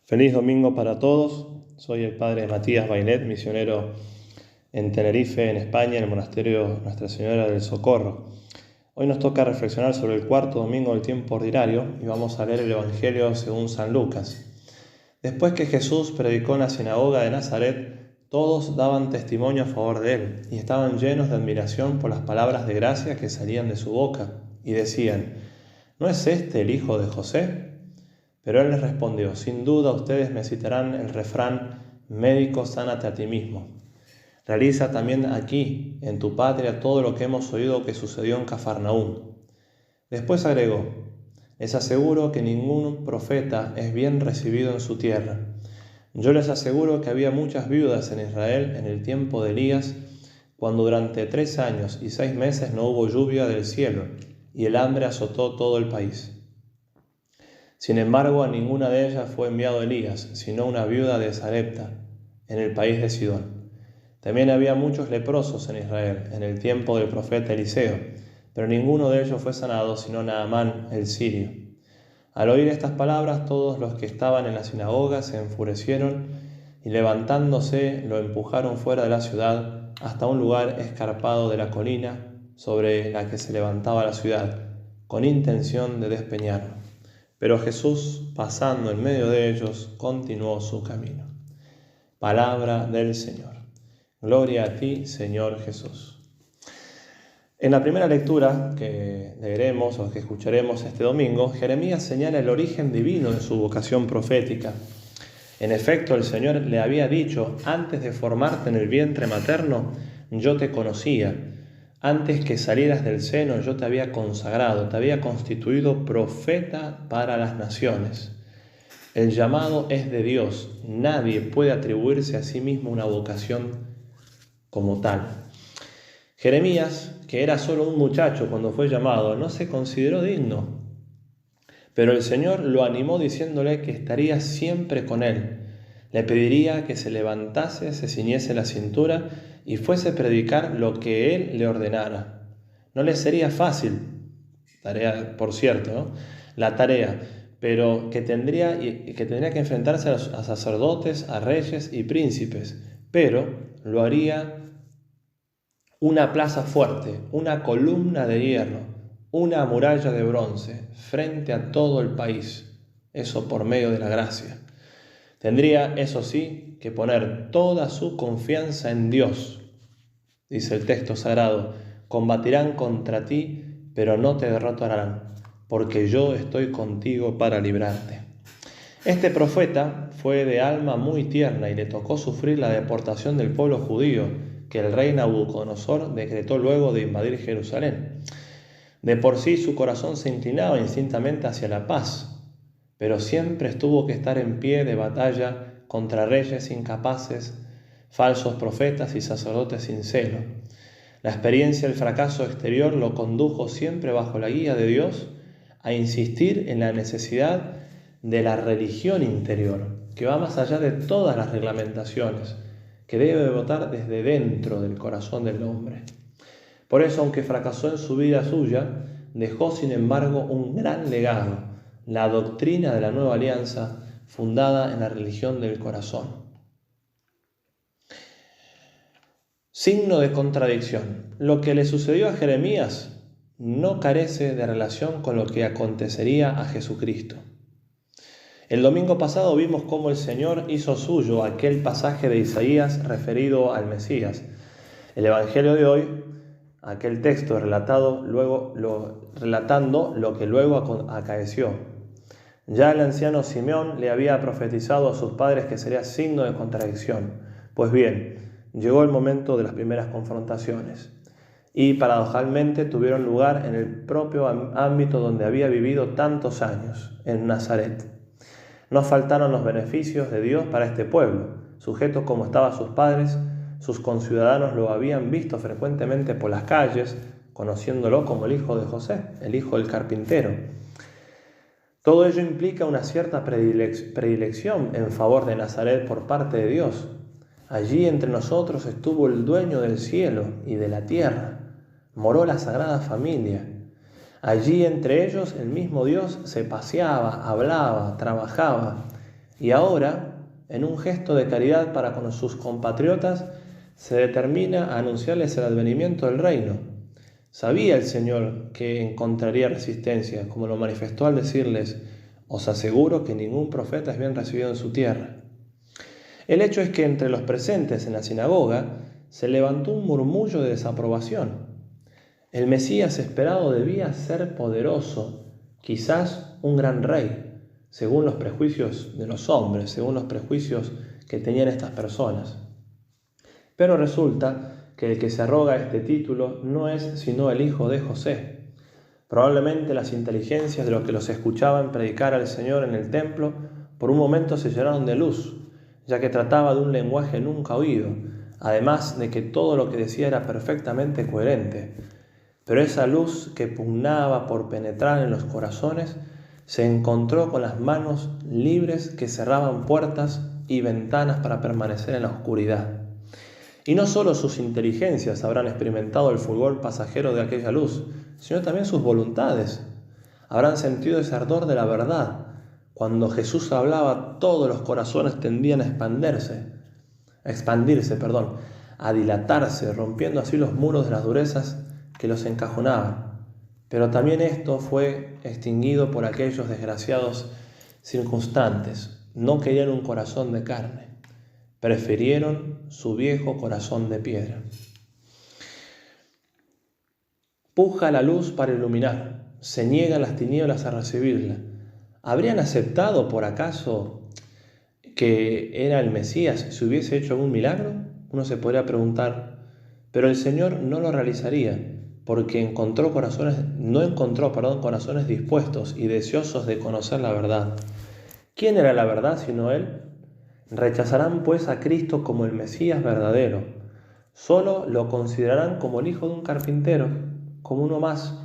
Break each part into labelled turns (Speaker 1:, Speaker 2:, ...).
Speaker 1: Feliz domingo para todos. Soy el padre Matías Bainet, misionero en Tenerife, en España, en el monasterio Nuestra Señora del Socorro. Hoy nos toca reflexionar sobre el cuarto domingo del tiempo ordinario y vamos a leer el Evangelio según San Lucas. Después que Jesús predicó en la sinagoga de Nazaret, todos daban testimonio a favor de él y estaban llenos de admiración por las palabras de gracia que salían de su boca y decían: ¿No es este el hijo de José? Pero él les respondió: sin duda ustedes me citarán el refrán: médico, sánate a ti mismo. Realiza también aquí, en tu patria, todo lo que hemos oído que sucedió en Cafarnaúm. Después agregó: les aseguro que ningún profeta es bien recibido en su tierra. Yo les aseguro que había muchas viudas en Israel en el tiempo de Elías, cuando durante 3 años y 6 meses no hubo lluvia del cielo, y el hambre azotó todo el país. Sin embargo, a ninguna de ellas fue enviado Elías, sino una viuda de Sarepta, en el país de Sidón. También había muchos leprosos en Israel, en el tiempo del profeta Eliseo, pero ninguno de ellos fue sanado, sino Naamán el sirio. Al oír estas palabras, todos los que estaban en la sinagoga se enfurecieron y levantándose lo empujaron fuera de la ciudad hasta un lugar escarpado de la colina sobre la que se levantaba la ciudad, con intención de despeñarlo. Pero Jesús, pasando en medio de ellos, continuó su camino. Palabra del Señor. Gloria a ti, Señor Jesús. En la primera lectura que leeremos o que escucharemos este domingo, Jeremías señala el origen divino de su vocación profética. En efecto, el Señor le había dicho: antes de formarte en el vientre materno, yo te conocía. Antes que salieras del seno, yo te había consagrado, te había constituido profeta para las naciones. El llamado es de Dios. Nadie puede atribuirse a sí mismo una vocación como tal. Jeremías, que era solo un muchacho cuando fue llamado, no se consideró digno, pero el Señor lo animó diciéndole que estaría siempre con él. Le pediría que se levantase, se ciñese la cintura y fuese a predicar lo que él le ordenara. No le sería fácil, tarea por cierto, ¿no? La tarea, pero que tendría que enfrentarse a sacerdotes, a reyes y príncipes, pero lo haría una plaza fuerte, una columna de hierro, una muralla de bronce, frente a todo el país, eso por medio de la gracia. Tendría, eso sí, que poner toda su confianza en Dios. Dice el texto sagrado: combatirán contra ti, pero no te derrotarán, porque yo estoy contigo para librarte. Este profeta fue de alma muy tierna y le tocó sufrir la deportación del pueblo judío, que el rey Nabucodonosor decretó luego de invadir Jerusalén. De por sí su corazón se inclinaba instintamente hacia la paz, pero siempre tuvo que estar en pie de batalla contra reyes incapaces, falsos profetas y sacerdotes sin celo. La experiencia del fracaso exterior lo condujo siempre, bajo la guía de Dios, a insistir en la necesidad de la religión interior, que va más allá de todas las reglamentaciones, que debe brotar desde dentro del corazón del hombre. Por eso, aunque fracasó en su vida suya, dejó sin embargo un gran legado: la doctrina de la nueva alianza, fundada en la religión del corazón. Signo de contradicción. Lo que le sucedió a Jeremías no carece de relación con lo que acontecería a Jesucristo. El domingo pasado vimos cómo el Señor hizo suyo aquel pasaje de Isaías referido al Mesías. El Evangelio de hoy, aquel texto relatando lo que luego acaeció. Ya el anciano Simeón le había profetizado a sus padres que sería signo de contradicción. Pues bien, llegó el momento de las primeras confrontaciones y paradojalmente tuvieron lugar en el propio ámbito donde había vivido tantos años, en Nazaret. No faltaron los beneficios de Dios para este pueblo. Sujeto como estaba a sus padres, sus conciudadanos lo habían visto frecuentemente por las calles, conociéndolo como el hijo de José, el hijo del carpintero. Todo ello implica una cierta predilección en favor de Nazaret por parte de Dios. Allí entre nosotros estuvo el dueño del cielo y de la tierra. Moró la Sagrada Familia. Allí entre ellos el mismo Dios se paseaba, hablaba, trabajaba. Y ahora, en un gesto de caridad para con sus compatriotas, se determina a anunciarles el advenimiento del reino. Sabía el Señor que encontraría resistencia, como lo manifestó al decirles: os aseguro que ningún profeta es bien recibido en su tierra. El hecho es que entre los presentes en la sinagoga se levantó un murmullo de desaprobación. El Mesías esperado debía ser poderoso, quizás un gran rey, según los prejuicios de los hombres, según los prejuicios que tenían estas personas. Pero resulta que el que se arroga este título no es sino el hijo de José. Probablemente las inteligencias de los que los escuchaban predicar al Señor en el templo por un momento se llenaron de luz, ya que trataba de un lenguaje nunca oído, además de que todo lo que decía era perfectamente coherente. Pero esa luz que pugnaba por penetrar en los corazones se encontró con las manos libres que cerraban puertas y ventanas para permanecer en la oscuridad. Y no solo sus inteligencias habrán experimentado el fulgor pasajero de aquella luz, sino también sus voluntades. Habrán sentido ese ardor de la verdad. Cuando Jesús hablaba, todos los corazones tendían a expandirse, a dilatarse, rompiendo así los muros de las durezas que los encajonaban. Pero también esto fue extinguido por aquellos desgraciados circunstantes. No querían un corazón de carne, prefirieron su viejo corazón de piedra. Puja la luz para iluminar, se niegan las tinieblas a recibirla. ¿Habrían aceptado por acaso que era el Mesías si hubiese hecho algún milagro? Uno se podría preguntar, pero el Señor no lo realizaría, porque no encontró corazones dispuestos y deseosos de conocer la verdad. ¿Quién era la verdad sino Él? Rechazarán pues a Cristo como el Mesías verdadero. Solo lo considerarán como el hijo de un carpintero, como uno más.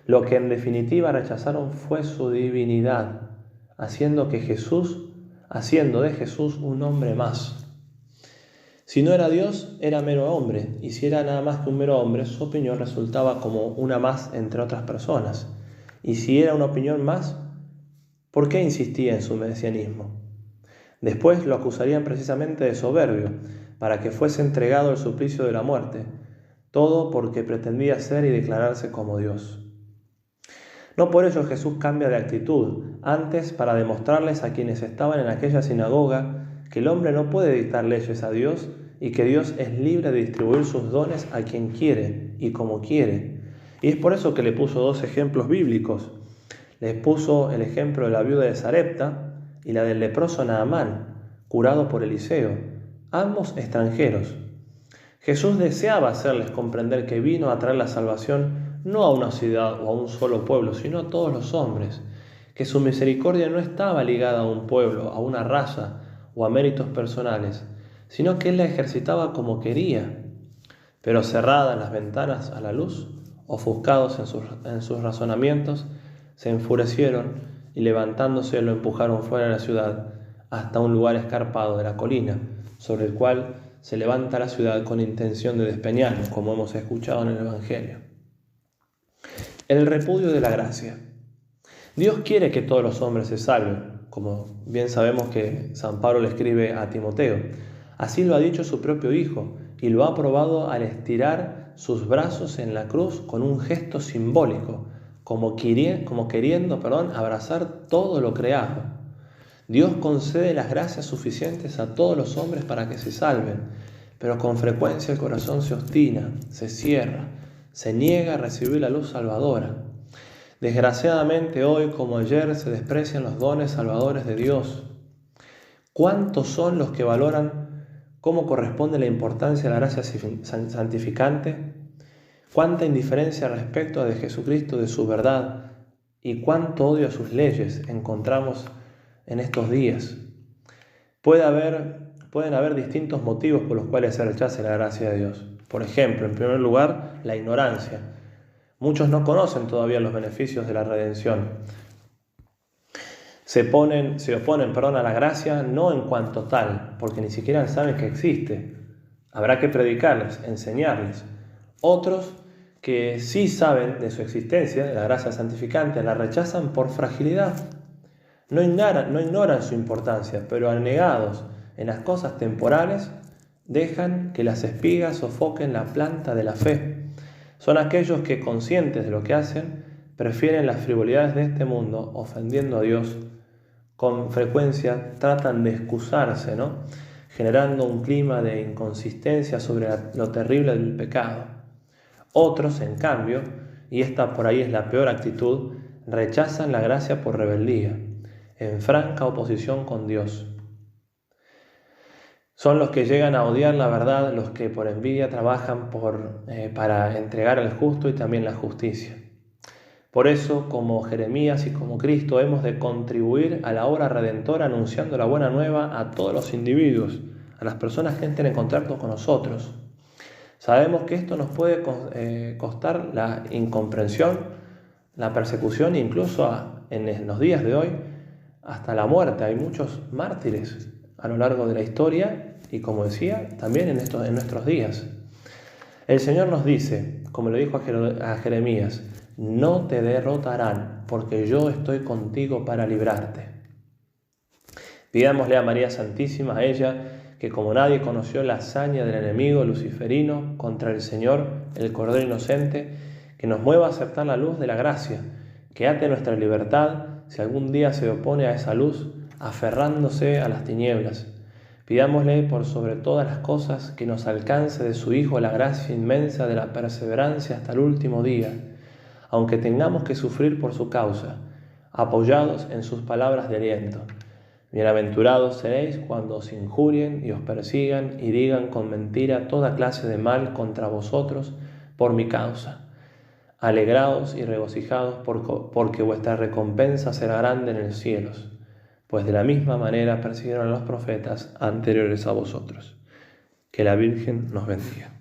Speaker 1: Lo que en definitiva rechazaron fue su divinidad, haciendo de Jesús un hombre más. Si no era Dios, era mero hombre, y si era nada más que un mero hombre, su opinión resultaba como una más entre otras personas. Y si era una opinión más, ¿por qué insistía en su mesianismo? Después lo acusarían precisamente de soberbio, para que fuese entregado al suplicio de la muerte, todo porque pretendía ser y declararse como Dios. No por ello Jesús cambia de actitud, antes para demostrarles a quienes estaban en aquella sinagoga que el hombre no puede dictar leyes a Dios y que Dios es libre de distribuir sus dones a quien quiere y como quiere. Y es por eso que le puso dos ejemplos bíblicos. Les puso el ejemplo de la viuda de Sarepta y la del leproso Naamán, curado por Eliseo, ambos extranjeros. Jesús deseaba hacerles comprender que vino a traer la salvación no a una ciudad o a un solo pueblo, sino a todos los hombres, que su misericordia no estaba ligada a un pueblo, a una raza o a méritos personales, sino que Él la ejercitaba como quería. Pero cerradas las ventanas a la luz, ofuscados en sus razonamientos, se enfurecieron y levantándose lo empujaron fuera de la ciudad hasta un lugar escarpado de la colina, sobre el cual se levanta la ciudad con intención de despeñarlo, como hemos escuchado en el Evangelio. El repudio de la gracia. Dios quiere que todos los hombres se salven, como bien sabemos que San Pablo le escribe a Timoteo. Así lo ha dicho su propio Hijo, y lo ha probado al estirar sus brazos en la cruz con un gesto simbólico, como queriendo abrazar todo lo creado. Dios concede las gracias suficientes a todos los hombres para que se salven, pero con frecuencia el corazón se obstina, se cierra, se niega a recibir la luz salvadora. Desgraciadamente hoy como ayer se desprecian los dones salvadores de Dios. ¿Cuántos son los que valoran cómo corresponde la importancia de la gracia santificante? ¿Cuánta indiferencia respecto de Jesucristo, de su verdad? ¿Y cuánto odio a sus leyes encontramos en estos días? Pueden haber distintos motivos por los cuales se rechace la gracia de Dios. Por ejemplo, en primer lugar, la ignorancia. Muchos no conocen todavía los beneficios de la redención. Se oponen a la gracia no en cuanto tal, porque ni siquiera saben que existe. Habrá que predicarles, enseñarles. Otros que sí saben de su existencia, de la gracia santificante, la rechazan por fragilidad. no ignoran su importancia, pero anegados en las cosas temporales, dejan que las espigas sofoquen la planta de la fe. Son aquellos que, conscientes de lo que hacen, prefieren las frivolidades de este mundo, ofendiendo a Dios. Con frecuencia tratan de excusarse, generando un clima de inconsistencia sobre lo terrible del pecado. Otros, en cambio, y esta por ahí es la peor actitud, rechazan la gracia por rebeldía, en franca oposición con Dios. Son los que llegan a odiar la verdad, los que por envidia trabajan para entregar al justo y también la justicia. Por eso, como Jeremías y como Cristo, hemos de contribuir a la obra redentora anunciando la buena nueva a todos los individuos, a las personas que entren en contacto con nosotros. Sabemos que esto nos puede costar la incomprensión, la persecución e incluso en los días de hoy hasta la muerte. Hay muchos mártires a lo largo de la historia y, como decía, también en nuestros días. El Señor nos dice, como le dijo a Jeremías, no te derrotarán, porque yo estoy contigo para librarte. Pidámosle a María Santísima, a ella, que como nadie conoció la hazaña del enemigo luciferino contra el Señor, el Cordero Inocente, que nos mueva a aceptar la luz de la gracia, que ate nuestra libertad si algún día se opone a esa luz, aferrándose a las tinieblas. Pidámosle por sobre todas las cosas que nos alcance de su Hijo la gracia inmensa de la perseverancia hasta el último día, aunque tengamos que sufrir por su causa, apoyados en sus palabras de aliento. Bienaventurados seréis cuando os injurien y os persigan y digan con mentira toda clase de mal contra vosotros por mi causa. Alegraos y regocijaos porque vuestra recompensa será grande en los cielos, pues de la misma manera persiguieron a los profetas anteriores a vosotros. Que la Virgen nos bendiga.